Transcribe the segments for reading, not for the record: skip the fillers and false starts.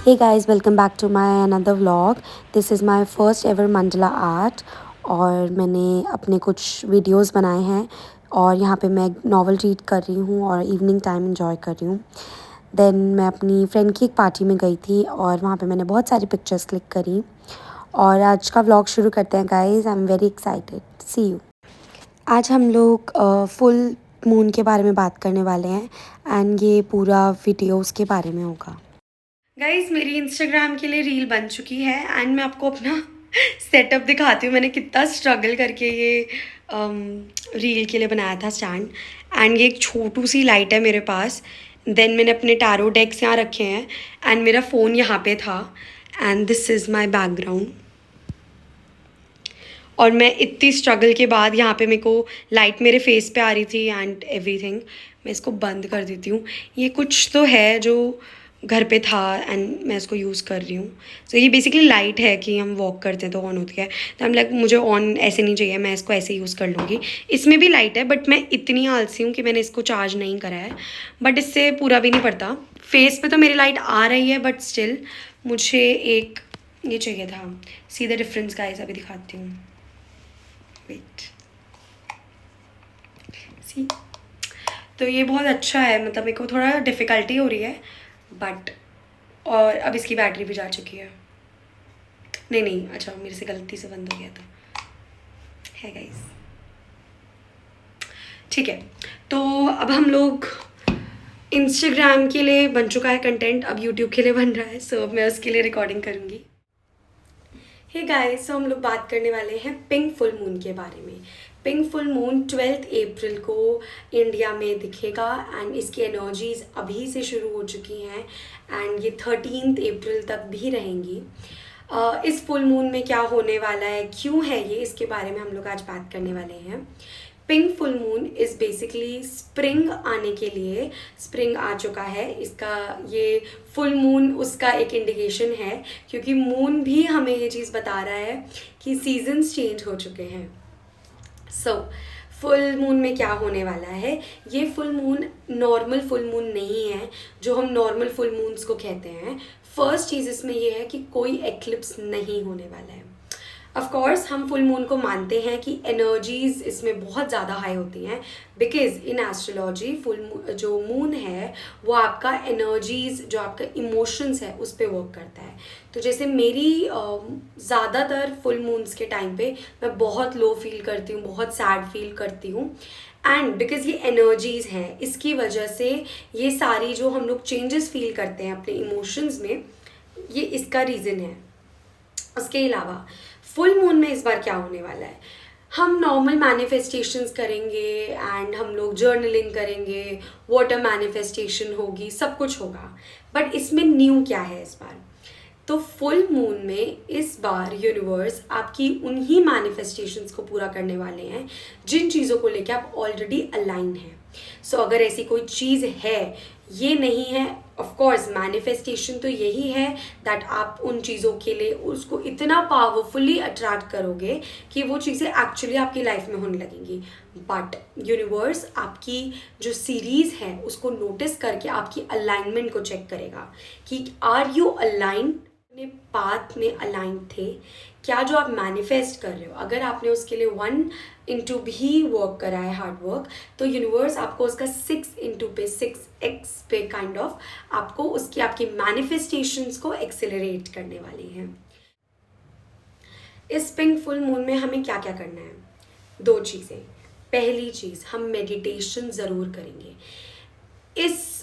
Hey guys, welcome back to my another vlog. This is my first ever mandala art और मैंने अपने कुछ videos बनाए हैं और यहाँ पे मैं नॉवल रीड कर रही हूँ और इवनिंग टाइम एंजॉय कर रही हूँ. देन मैं अपनी फ्रेंड की एक पार्टी में गई थी और वहाँ पे मैंने बहुत सारी पिक्चर्स क्लिक करी और आज का व्लॉग शुरू करते हैं guys. I am very excited. See you. आज हम लोग फुल मून के बारे में बात करने वाले हैं एंड ये पूरा वीडियो उसके बारे में होगा. गाइज़ मेरी इंस्टाग्राम के लिए रील बन चुकी है एंड मैं आपको अपना सेटअप दिखाती हूँ. मैंने कितना स्ट्रगल करके ये रील के लिए बनाया था स्टैंड. एंड ये एक छोटू सी लाइट है मेरे पास. देन मैंने अपने टैरो डेक्स यहाँ रखे हैं एंड मेरा फ़ोन यहाँ पे था and this is my background. और मैं इतनी स्ट्रगल के बाद यहाँ पे मेरे को लाइट मेरे फेस पे आ रही थी एंड एवरीथिंग. मैं इसको बंद कर देती हूँ. ये कुछ तो है जो घर पे था एंड मैं इसको यूज़ कर रही हूँ. सो ये बेसिकली लाइट है कि हम वॉक करते हैं तो ऑन होती है. तो हम लाइक मुझे ऑन ऐसे नहीं चाहिए, मैं इसको ऐसे यूज़ कर लूँगी. इसमें भी लाइट है बट मैं इतनी आलसी हूँ कि मैंने इसको चार्ज नहीं करा है. बट इससे पूरा भी नहीं पड़ता. फेस पे तो मेरी लाइट आ रही है बट स्टिल मुझे एक ये चाहिए था. See the difference guys. अभी दिखाती हूँ. वेट सी. तो ये बहुत अच्छा है. मतलब मेरे को थोड़ा डिफ़िकल्टी हो रही है बट. और अब इसकी बैटरी भी जा चुकी है. नहीं अच्छा मेरे से गलती से बंद हो गया था. है गाइस. ठीक है. तो अब हम लोग इंस्टाग्राम के लिए बन चुका है कंटेंट, अब यूट्यूब के लिए बन रहा है. सो अब मैं उसके लिए रिकॉर्डिंग करूँगी. हे गाइस, हम लोग बात करने वाले हैं पिंक फुल मून के बारे में. पिंक फुल मून 12 अप्रैल को इंडिया में दिखेगा एंड इसकी एनर्जीज़ अभी से शुरू हो चुकी हैं एंड ये 13 अप्रैल तक भी रहेंगी. इस फुल मून में क्या होने वाला है, क्यों है ये, इसके बारे में हम लोग आज बात करने वाले हैं. Pink full moon is basically spring आने के लिए. स्प्रिंग आ चुका है. इसका ये फुल मून उसका एक इंडिकेशन है क्योंकि मून भी हमें ये चीज़ बता रहा है कि सीजन्स चेंज हो चुके हैं. सो फुल मून में क्या होने वाला है. ये full moon normal full moon नहीं है जो हम नॉर्मल फुल मून्स को कहते हैं. फर्स्ट चीज़ इसमें ये है कि कोई एक्लिप्स नहीं होने वाला है. ऑफ कोर्स हम फुल मून को मानते हैं कि एनर्जीज़ इसमें बहुत ज़्यादा हाई होती हैं बिकॉज इन एस्ट्रोलॉजी जो मून है वो आपका एनर्जीज़, जो आपका इमोशंस है उस पर वर्क करता है. तो जैसे मेरी ज़्यादातर फुल मून्स के टाइम पे मैं बहुत लो फील करती हूँ, बहुत सैड फील करती हूँ. एंड बिकॉज ये एनर्जीज़ हैं इसकी वजह से ये सारी जो हम लोग चेंजेस फील करते हैं अपने इमोशंस में, ये इसका रीज़न है. उसके अलावा फुल मून में इस बार क्या होने वाला है, हम नॉर्मल मैनिफेस्टेशंस करेंगे एंड हम लोग जर्नलिंग करेंगे, वाटर मैनिफेस्टेशन होगी, सब कुछ होगा. बट इसमें न्यू क्या है इस बार. तो फुल मून में इस बार यूनिवर्स आपकी उन्हीं मैनिफेस्टेशंस को पूरा करने वाले हैं जिन चीज़ों को लेकर आप ऑलरेडी अलाइन हैं. सो अगर ऐसी कोई चीज़ है, ये नहीं है, ऑफ कोर्स मैनिफेस्टेशन तो यही है दैट आप उन चीज़ों के लिए उसको इतना पावरफुली अट्रैक्ट करोगे कि वो चीज़ें एक्चुअली आपकी लाइफ में होने लगेंगी. बट यूनिवर्स आपकी जो सीरीज़ है उसको नोटिस करके आपकी अलाइनमेंट को चेक करेगा कि आर यू अलाइंड, अपने पाथ में अलाइन थे क्या. जो आप मैनिफेस्ट कर रहे हो, अगर आपने उसके लिए 1 इंटू भी वर्क करा है, हार्ड वर्क, तो यूनिवर्स आपको उसका 6 इंटू पे 6x पे काइंड ऑफ आपको उसकी आपकी मैनिफेस्टेशंस को एक्सेलरेट करने वाली हैं. इस पिंक फुल मून में हमें क्या क्या करना है. 2 चीज़ें. पहली चीज़, हम मेडिटेशन ज़रूर करेंगे. इस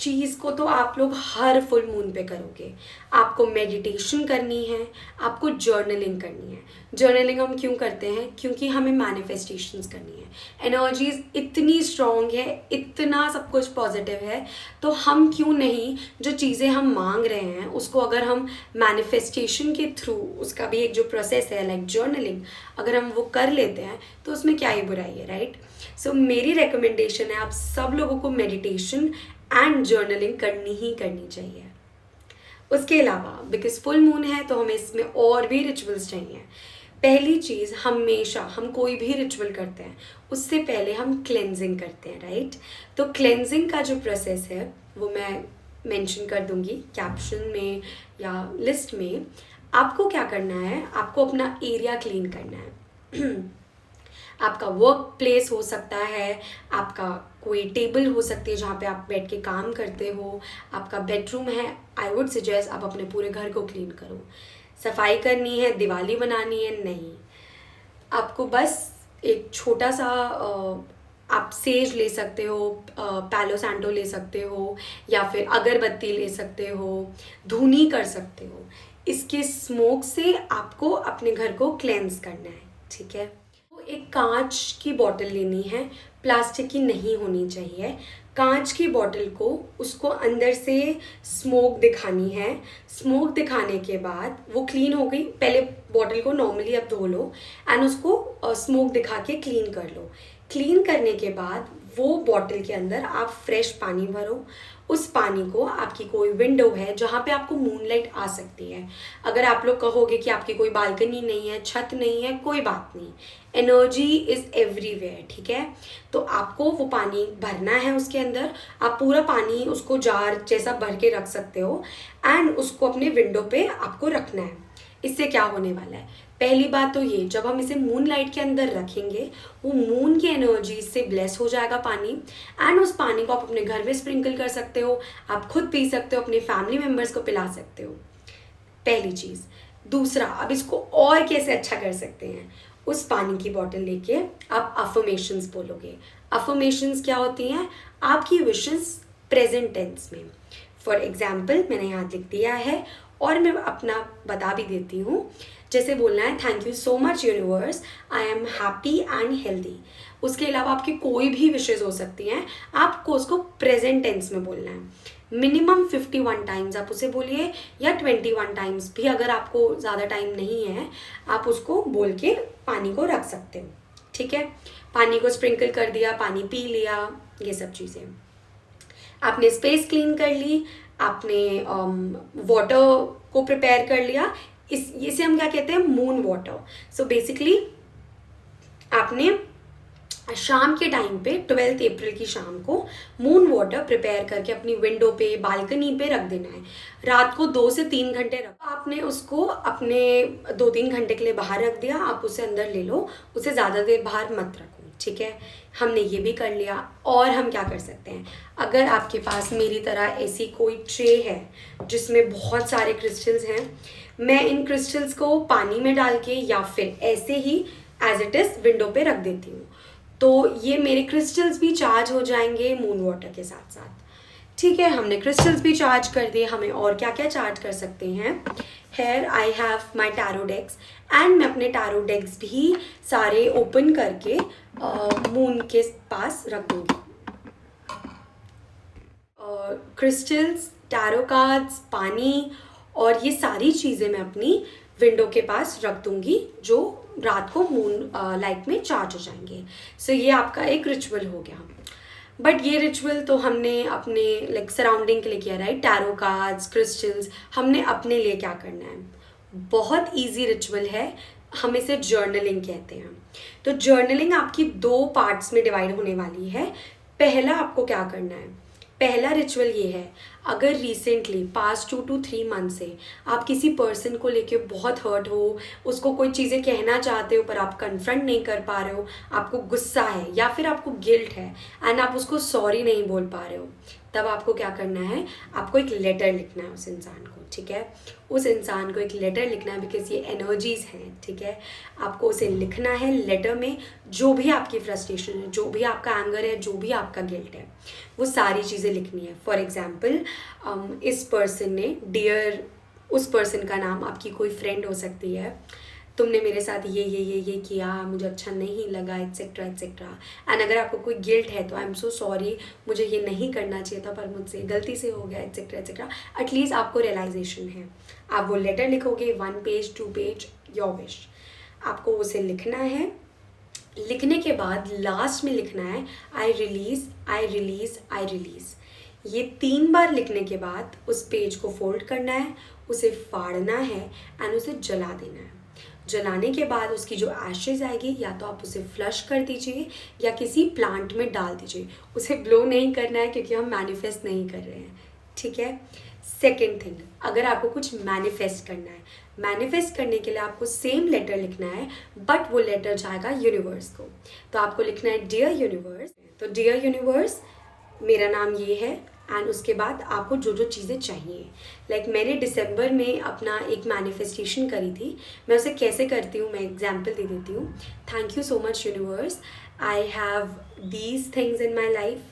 चीज़ को तो आप लोग हर फुल मून पे करोगे. आपको मेडिटेशन करनी है, आपको जर्नलिंग करनी है. जर्नलिंग हम क्यों करते हैं, क्योंकि हमें मैनिफेस्टेशंस करनी है. एनर्जीज इतनी स्ट्रॉन्ग है, इतना सब कुछ पॉजिटिव है, तो हम क्यों नहीं जो चीज़ें हम मांग रहे हैं उसको अगर हम मैनिफेस्टेशन के थ्रू, उसका भी एक जो प्रोसेस है लाइक जर्नलिंग, अगर हम वो कर लेते हैं तो उसमें क्या ही बुराई है, राइट. सो मेरी रिकमेंडेशन है आप सब लोगों को मेडिटेशन एंड जर्नलिंग करनी ही करनी चाहिए. उसके अलावा बिकॉज फुल मून है तो हमें इसमें और भी रिचुअल्स चाहिए. पहली चीज़, हमेशा हम कोई भी रिचुअल करते हैं उससे पहले हम क्लेंजिंग करते हैं, राइट. तो क्लेंजिंग का जो प्रोसेस है वो मैं मेंशन कर दूंगी कैप्शन में या लिस्ट में। आपको क्या करना है, आपको अपना एरिया क्लीन करना है। आपका वर्क प्लेस हो सकता है, आपका कोई टेबल हो सकती है जहाँ पे आप बैठ के काम करते हो, आपका बेडरूम है, आई वुड सजेस्ट आप अपने पूरे घर को क्लीन करो। सफाई करनी है, दिवाली बनानी है नहीं, आपको बस एक छोटा सा आप सेज ले सकते हो, पैलो सैंटो ले सकते हो, या फिर अगरबत्ती ले सकते हो, धूनी कर सकते हो। इसके स्मोक से आपको अपने घर को क्लेंस करना है, ठीक है। तो एक कांच की बोतल लेनी है, प्लास्टिक की नहीं होनी चाहिए। कांच की बोतल को, उसको अंदर से स्मोक दिखानी है। स्मोक दिखाने के बाद वो क्लीन हो गई। पहले बोतल को नॉर्मली आप धो लो एंड उसको स्मोक दिखा के क्लीन कर लो। क्लीन करने के बाद वो बॉटल के अंदर आप फ्रेश पानी भरो। उस पानी को, आपकी कोई विंडो है जहाँ पे आपको मूनलाइट आ सकती है। अगर आप लोग कहोगे कि आपकी कोई बालकनी नहीं है, छत नहीं है, कोई बात नहीं, एनर्जी इज़ एवरीवेयर, ठीक है। तो आपको वो पानी भरना है उसके अंदर। आप पूरा पानी उसको जार जैसा भर के रख सकते हो एंड उसको अपने विंडो पे आपको रखना है। इससे क्या होने वाला है, पहली बात तो ये, जब हम इसे मून लाइट के अंदर रखेंगे वो मून की एनर्जी से ब्लेस हो जाएगा पानी एंड उस पानी को आप अपने घर में स्प्रिंकल कर सकते हो, आप खुद पी सकते हो, अपने फैमिली मेम्बर्स को पिला सकते हो, पहली चीज़। दूसरा, अब इसको और कैसे अच्छा कर सकते हैं, उस पानी की बोतल लेके आप अफर्मेशंस बोलोगे। अफर्मेशंस क्या होती हैं, आपकी विशेस प्रेजेंट टेंस में। फॉर एग्जाम्पल मैंने यहाँ लिख दिया है और मैं अपना बता भी देती हूँ। जैसे बोलना है, thank you so much universe, I am happy and healthy. उसके अलावा आपकी कोई भी विशेज़ हो सकती हैं, आपको उसको प्रेजेंट टेंस में बोलना है। मिनिमम 51 टाइम्स आप उसे बोलिए, या 21 टाइम्स भी, अगर आपको ज़्यादा टाइम नहीं है आप उसको बोल के पानी को रख सकते हो, ठीक है। पानी को स्प्रिंकल कर दिया, पानी पी लिया, ये सब चीज़ें। आपने स्पेस क्लीन कर ली, आपने वाटर को प्रिपेयर कर लिया। इसे हम क्या कहते हैं, मून वाटर। सो बेसिकली आपने शाम के टाइम पे 12 अप्रैल की शाम को मून वाटर प्रिपेयर करके अपनी विंडो पे, बालकनी पे रख देना है। रात को 2 से 3 घंटे रख, आपने उसको अपने 2-3 घंटे के लिए बाहर रख दिया, आप उसे अंदर ले लो, उसे ज़्यादा देर बाहर मत रखो, ठीक है। हमने ये भी कर लिया। और हम क्या कर सकते हैं, अगर आपके पास मेरी तरह ऐसी कोई ट्रे है जिसमें बहुत सारे क्रिस्टल्स हैं, मैं इन क्रिस्टल्स को पानी में डाल के या फिर ऐसे ही एज इट इज़ विंडो पे रख देती हूँ, तो ये मेरे क्रिस्टल्स भी चार्ज हो जाएंगे मून वाटर के साथ साथ, ठीक है। हमने क्रिस्टल्स भी चार्ज कर दिए, हमें और क्या क्या चार्ज कर सकते हैं। Here I have my tarot decks and मैं अपने टैरो डेक्स भी सारे ओपन करके मून के पास रख दूँगी। क्रिस्टल्स, टैरो कार्ड्स, पानी और ये सारी चीज़ें मैं अपनी विंडो के पास रख दूँगी, जो रात को मून लाइट में चार्ज हो जाएंगे। सो ये आपका एक रिचुअल हो गया। बट ये रिचुअल तो हमने अपने सराउंडिंग के लिए किया, राइट। टैरो कार्ड्स, क्रिस्टल्स, हमने अपने लिए क्या करना है, बहुत ईजी रिचुअल है, हम इसे जर्नलिंग कहते हैं। तो जर्नलिंग आपकी 2 पार्ट्स में डिवाइड होने वाली है। पहला आपको क्या करना है, पहला रिचुअल ये है, अगर रिसेंटली पास्ट 2 to 3 मंथ से आप किसी पर्सन को लेके बहुत हर्ट हो, उसको कोई चीज़ें कहना चाहते हो पर आप कन्फ्रंट नहीं कर पा रहे हो, आपको गुस्सा है या फिर आपको गिल्ट है एंड आप उसको सॉरी नहीं बोल पा रहे हो, तब आपको क्या करना है, आपको एक लेटर लिखना है उस इंसान को, ठीक है। उस इंसान को एक लेटर लिखना है, बिकॉज ये एनर्जीज़ हैं, ठीक है। आपको उसे लिखना है लेटर में, जो भी आपकी फ्रस्ट्रेशन है, जो भी आपका एंगर है, जो भी आपका गिल्ट है, वो सारी चीज़ें लिखनी है। फॉर एग्जाम्पल इस पर्सन ने, डियर, उस पर्सन का नाम आपकी कोई फ्रेंड हो सकती है, तुमने मेरे साथ ये किया, मुझे अच्छा नहीं लगा, एट्सेट्रा एट्सेट्रा। एंड अगर आपको कोई गिल्ट है तो आई एम सो सॉरी, मुझे ये नहीं करना चाहिए था पर मुझसे गलती से हो गया, एट्सेट्रा एट्सेट्रा। एटलीस्ट आपको रियलाइजेशन है। आप वो लेटर लिखोगे, 1 पेज 2 पेज, योर विश। आपको उसे लिखना है। लिखने के बाद लास्ट में लिखना है, आई रिलीज़, आई रिलीज़, आई रिलीज़। ये 3 बार लिखने के बाद उस पेज को फोल्ड करना है, उसे फाड़ना है एंड उसे जला देना है। जलाने के बाद उसकी जो एशेज आएगी, या तो आप उसे फ्लश कर दीजिए या किसी प्लांट में डाल दीजिए। उसे ब्लो नहीं करना है क्योंकि हम मैनिफेस्ट नहीं कर रहे हैं, ठीक है। सेकेंड थिंग, अगर आपको कुछ मैनिफेस्ट करना है, मैनिफेस्ट करने के लिए आपको सेम लेटर लिखना है, बट वो लेटर जाएगा यूनिवर्स को। तो आपको लिखना है डियर यूनिवर्स। तो डियर यूनिवर्स, मेरा नाम ये है, एंड उसके बाद आपको जो जो चीज़ें चाहिए, लाइक मैंने दिसंबर में अपना एक मैनिफेस्टेशन करी थी। मैं उसे कैसे करती हूँ, मैं एग्जाम्पल दे देती हूँ। Thank you so much universe, I have these things in my life.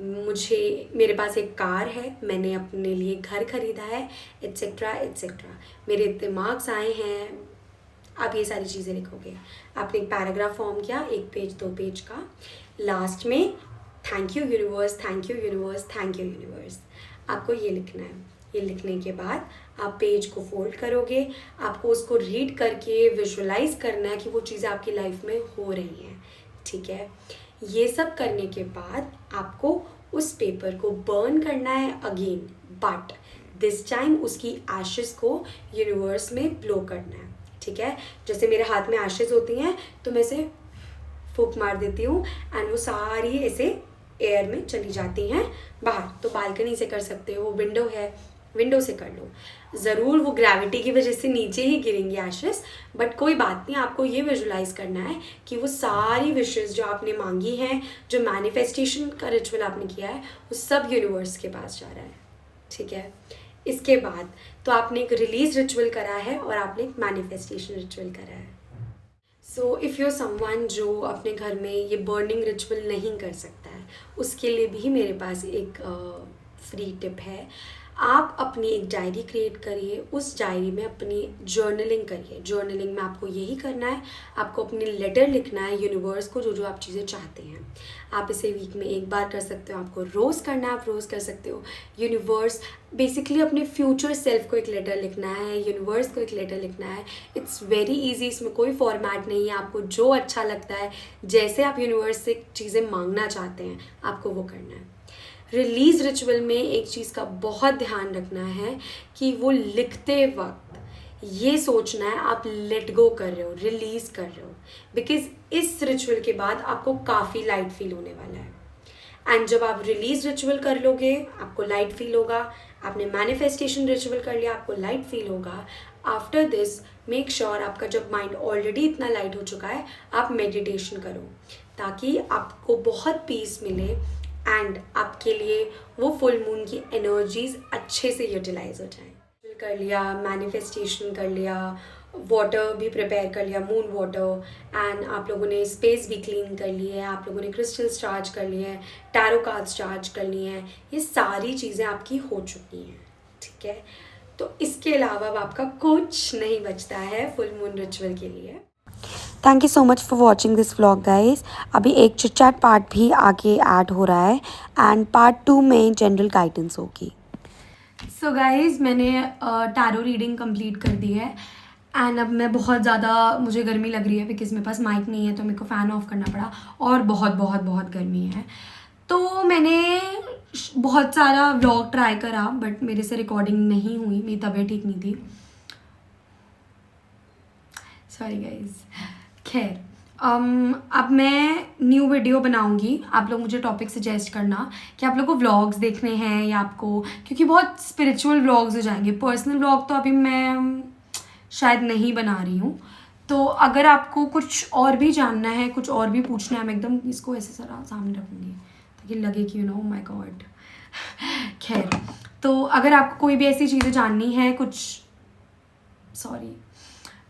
मेरे पास एक कार है, मैंने अपने लिए घर खरीदा है, एट्सेट्रा एट्सेट्रा। मेरे इतने मार्क्स आए हैं। आप ये सारी चीज़ें लिखोगे। आपने एक पैराग्राफ फॉर्म किया, 1 पेज 2 पेज का। लास्ट में thank you universe, thank you universe, thank you universe, आपको ये लिखना है। ये लिखने के बाद आप पेज को फोल्ड करोगे। आपको उसको रीड करके विजुअलाइज करना है कि वो चीज़ें आपकी लाइफ में हो रही हैं, ठीक है। ये सब करने के बाद आपको उस पेपर को बर्न करना है अगेन, बट दिस टाइम उसकी एशेस को यूनिवर्स में ब्लो करना है, ठीक है। जैसे मेरे हाथ में एशेस होती हैं तो मैं इसे फूंक मार देती हूँ एंड वो सारी ऐसे एयर में चली जाती हैं बाहर। तो बालकनी से कर सकते हो, विंडो है, विंडो से कर लो। ज़रूर वो ग्रेविटी की वजह से नीचे ही गिरेंगी एशेस, बट कोई बात नहीं। आपको ये विजुलाइज करना है कि वो सारी विशेस जो आपने मांगी हैं, जो मैनिफेस्टेशन का रिचुअल आपने किया है, वो सब यूनिवर्स के पास जा रहा है, ठीक है। इसके बाद तो आपने एक रिलीज रिचुअल करा है और आपने एक मैनिफेस्टेशन रिचुअल करा है। सो इफ़ यूर समवन जो अपने घर में ये बर्निंग रिचुअल नहीं कर सकता है, उसके लिए भी मेरे पास एक फ्री टिप है। आप अपनी एक डायरी क्रिएट करिए, उस डायरी में अपनी जर्नलिंग करिए। जर्नलिंग में आपको यही करना है, आपको अपनी लेटर लिखना है यूनिवर्स को, जो जो आप चीज़ें चाहते हैं। आप इसे वीक में 1 बार कर सकते हो, आपको रोज़ करना है, आप रोज़ कर सकते हो। यूनिवर्स बेसिकली अपने फ्यूचर सेल्फ को एक लेटर लिखना है, यूनिवर्स को एक लेटर लिखना है। इट्स वेरी ईजी, इसमें कोई फॉर्मेट नहीं है। आपको जो अच्छा लगता है, जैसे आप यूनिवर्स से चीज़ें मांगना चाहते हैं, आपको वो करना है। रिलीज़ रिचुअल में एक चीज़ का बहुत ध्यान रखना है कि वो लिखते वक्त ये सोचना है आप लेट गो कर रहे हो, रिलीज़ कर रहे हो, बिकॉज इस रिचुअल के बाद आपको काफ़ी लाइट फील होने वाला है। एंड जब आप रिलीज रिचुअल कर लोगे, आपको लाइट फील होगा। आपने मैनिफेस्टेशन रिचुअल कर लिया, आपको लाइट फील होगा। आफ्टर दिस मेक श्योर आपका जब माइंड ऑलरेडी इतना लाइट हो चुका है, आप मेडिटेशन करो, ताकि आपको बहुत पीस मिले एंड आपके लिए वो फुल मून की एनर्जीज अच्छे से यूटिलाइज हो जाएं। कर लिया, मैनिफेस्टेशन कर लिया, वाटर भी प्रिपेयर कर लिया, मून वाटर, एंड आप लोगों ने स्पेस भी क्लीन कर ली है, आप लोगों ने क्रिस्टल्स चार्ज कर लिए हैं, टैरो कार्ड्स चार्ज कर लिए हैं। ये सारी चीज़ें आपकी हो चुकी हैं, ठीक है। तो इसके अलावा अब आपका कुछ नहीं बचता है फुल मून रिचुअल के लिए। Thank you so much for watching this vlog guys. अभी एक चिट चैट पार्ट भी आगे ऐड हो रहा है एंड पार्ट 2 में जनरल गाइडेंस होगी। सो गाइज मैंने टैरो रीडिंग कंप्लीट कर दी है एंड अब मैं बहुत ज़्यादा, मुझे गर्मी लग रही है बिकॉज मेरे पास माइक नहीं है, तो मेरे को फ़ैन ऑफ करना पड़ा और बहुत बहुत बहुत गर्मी है। तो मैंने बहुत सारा व्लॉग ट्राई करा बट मेरे से रिकॉर्डिंग नहीं हुई, मेरी तबीयत ठीक नहीं थी, सॉरी गाइज। खैर अब मैं न्यू वीडियो बनाऊंगी। आप लोग मुझे टॉपिक सजेस्ट करना कि आप लोग को व्लॉग्स देखने हैं या आपको, क्योंकि बहुत स्पिरिचुअल व्लॉग्स हो जाएंगे। पर्सनल व्लॉग तो अभी मैं शायद नहीं बना रही हूँ। तो अगर आपको कुछ और भी जानना है, कुछ और भी पूछना है, मैं एकदम इसको ऐसे सारा सामने रखूँगी ताकि लगे कि यू नो माय गॉड। खैर, तो अगर आपको कोई भी ऐसी चीज़ें जाननी है, कुछ सॉरी,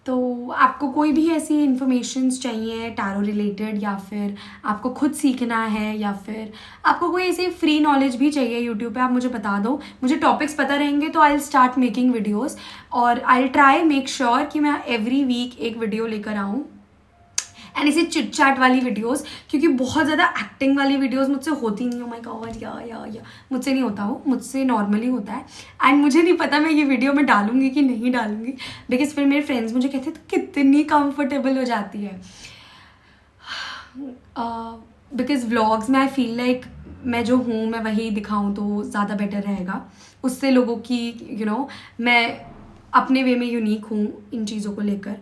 तो आपको कोई भी ऐसी इन्फॉर्मेशंस चाहिए टैरो रिलेटेड, या फिर आपको खुद सीखना है, या फिर आपको कोई ऐसी फ्री नॉलेज भी चाहिए यूट्यूब पे, आप मुझे बता दो। मुझे टॉपिक्स पता रहेंगे तो I will start making videos, और I will try make sure कि मैं एवरी वीक एक वीडियो लेकर आऊँ। एंड इसे चिट चैट वाली वीडियोस, क्योंकि बहुत ज़्यादा एक्टिंग वाली वीडियोस मुझसे होती नहीं। माय गॉड, या मुझसे नहीं होता, वो मुझसे नॉर्मली होता है। एंड मुझे नहीं पता मैं ये वीडियो में डालूंगी कि नहीं डालूंगी, बिकॉज फिर मेरे फ्रेंड्स मुझे कहते हैं तो कितनी कंफर्टेबल हो जाती है। बिकॉज व्लॉग्स में आई फील लाइक मैं जो हूँ मैं वही दिखाऊँ तो ज़्यादा बेटर रहेगा। उससे लोगों की यू नो मैं अपने वे में यूनिक हूँ इन चीज़ों को लेकर।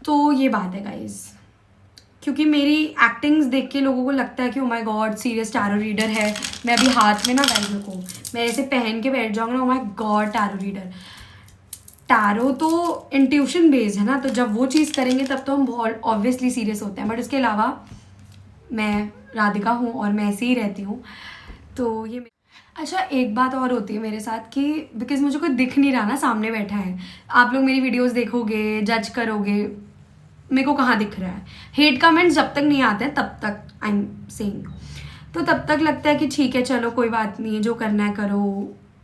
तो ये बात है गाइज। क्योंकि मेरी एक्टिंग्स देख के लोगों को लगता है कि oh my God serious tarot reader है। मैं अभी हाथ में ना गाइस को मैं ऐसे पहन के बैठ जाऊँगा ना, oh my God tarot reader. Tarot तो इंट्यूशन बेस्ड है ना, तो जब वो चीज़ करेंगे तब तो हम बहुत ऑब्वियसली सीरियस होते हैं। बट उसके अलावा मैं राधिका हूँ और मैं ऐसे ही रहती हूँ। तो ये अच्छा, एक बात और होती है मेरे साथ कि बिकॉज मुझे कोई दिख नहीं रहा ना, सामने बैठा है। आप लोग मेरी वीडियोस देखोगे, जज करोगे, मेरे को कहाँ दिख रहा है। हेट कमेंट्स जब तक नहीं आते हैं तब तक आई एम सेइंग, तो तब तक लगता है कि ठीक है चलो कोई बात नहीं है, जो करना है करो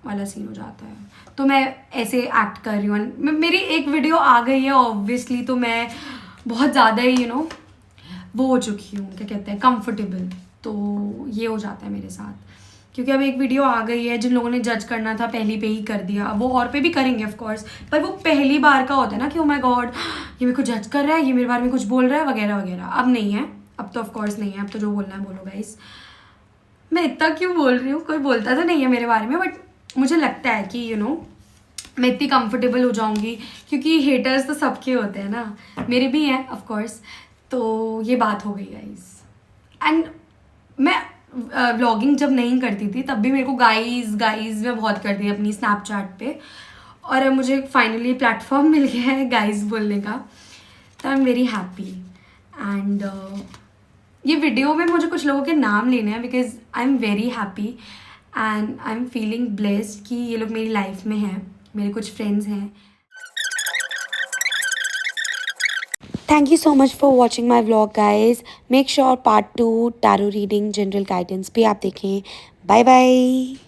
वाला सीन हो जाता है। तो मैं ऐसे एक्ट कर रही हूँ। मेरी एक वीडियो आ गई है ऑब्वियसली, तो मैं बहुत ज़्यादा ही वो हो चुकी हूँ, क्या कहते हैं, कंफर्टेबल। तो ये हो जाता है मेरे साथ, क्योंकि अब एक वीडियो आ गई है, जिन लोगों ने जज करना था पहली पे ही कर दिया। वो और पे भी करेंगे ऑफ कोर्स, पर वो पहली बार का होता है ना कि ओ माय गॉड ये मेरे को जज कर रहा है, ये मेरे बारे में कुछ बोल रहा है वगैरह वगैरह। अब नहीं है, अब तो ऑफ कोर्स नहीं है। अब तो जो बोलना है बोलो गाइस। मैं इतना क्यों बोल रही हूँ, कोई बोलता तो नहीं है मेरे बारे में, बट मुझे लगता है कि मैं इतनी कंफर्टेबल हो जाऊँगी, क्योंकि हेटर्स तो सबके होते हैं ना, मेरे भी हैं ऑफ कोर्स। तो ये बात हो गई गाइस। एंड मैं व्लॉगिंग जब नहीं करती थी तब भी मेरे को गाइस मैं बहुत करती थी अपनी स्नैपचैट पे, और अब मुझे फाइनली प्लेटफॉर्म मिल गया है गाइस बोलने का, तो आई एम वेरी हैप्पी। एंड ये वीडियो में मुझे कुछ लोगों के नाम लेने हैं, because I am very happy and I am feeling blessed कि ये लोग मेरी लाइफ में हैं, मेरे कुछ फ्रेंड्स हैं। Thank you so much for watching my vlog guys. Make sure part 2 tarot reading general guidance भी आप देखें. Bye bye.